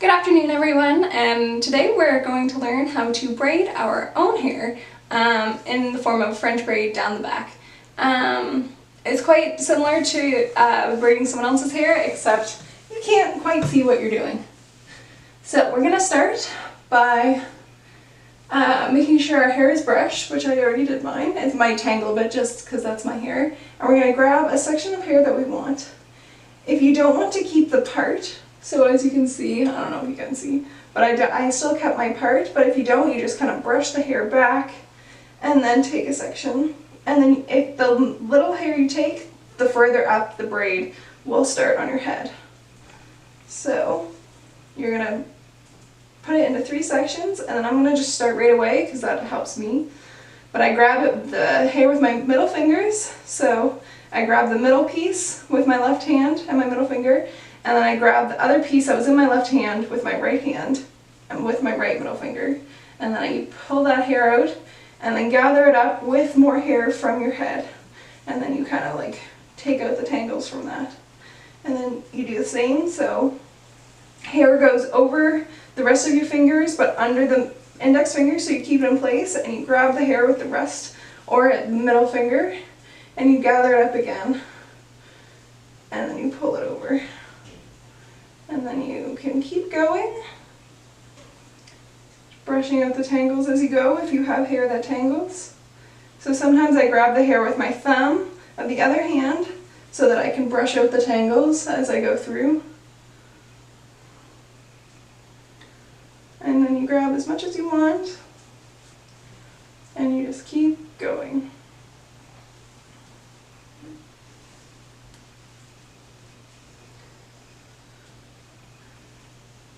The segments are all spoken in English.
Good afternoon everyone, and today we're going to learn how to braid our own hair in the form of a French braid down the back. It's quite similar to braiding someone else's hair, except you can't quite see what you're doing. So we're going to start by making sure our hair is brushed, which I already did mine. It might tangle a bit just because that's my hair. And we're going to grab a section of hair that we want. If you don't want to keep the part, so as you can see, I don't know if you can see, but I still kept my part, but if you don't, you just kind of brush the hair back and then take a section. And then if the little hair you take, the further up the braid will start on your head. So you're going to put it into 3 sections, and then I'm going to just start right away because that helps me. But I grab the hair with my middle fingers, so I grab the middle piece with my left hand and my middle finger, and then I grab the other piece that was in my left hand with my right hand and with my right middle finger. And then I pull that hair out and then gather it up with more hair from your head. And then you kind of like take out the tangles from that. And then you do the same, so hair goes over the rest of your fingers but under the index finger, so you keep it in place, and you grab the hair with the rest or the middle finger and you gather it up again. And then you pull it over. And then you can keep going, brushing out the tangles as you go if you have hair that tangles. So sometimes I grab the hair with my thumb of the other hand so that I can brush out the tangles as I go through. And then you grab as much as you want, and you just keep going.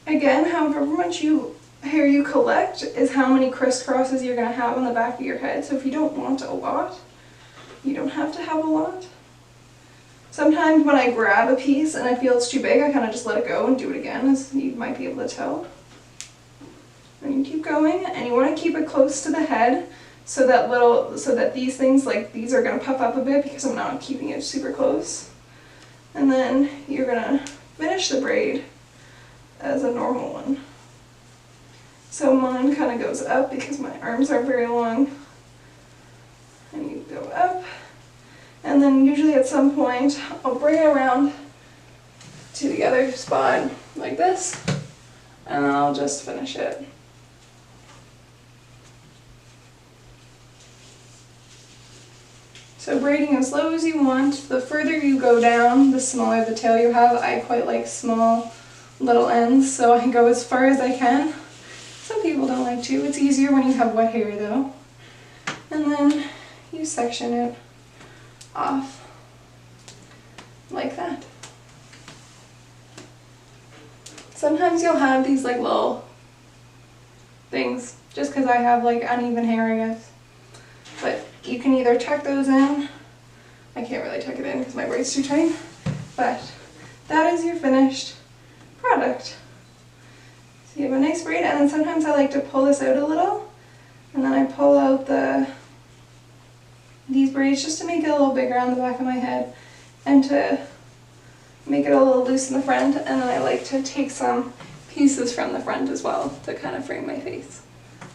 Again, however much hair you collect is how many crisscrosses you're going to have on the back of your head. So if you don't want a lot, you don't have to have a lot. Sometimes when I grab a piece and I feel it's too big, I kind of just let it go and do it again, as you might be able to tell. And you keep going, and you want to keep it close to the head so that these things, like these, are going to puff up a bit because I'm not keeping it super close. And then you're going to finish the braid as a normal one. So mine kind of goes up because my arms are very long. And you go up, and then usually at some point I'll bring it around to the other spot like this, and then I'll just finish it. So braiding as low as you want. The further you go down, the smaller the tail you have. I quite like small little ends, so I go as far as I can. Some people don't like to. It's easier when you have wet hair though. And then you section it off like that. Sometimes you'll have these like little things, just because I have like uneven hair, I guess. But you can either tuck those in. I can't really tuck it in because my braid's too tight. But that is your finished product. So you have a nice braid, and then sometimes I like to pull this out a little, and then I pull out these braids just to make it a little bigger on the back of my head and to make it a little loose in the front, and then I like to take some pieces from the front as well to kind of frame my face.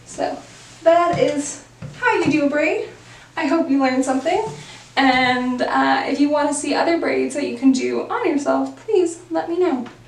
So that is how you do a braid. I hope you learned something, and if you want to see other braids that you can do on yourself, please let me know.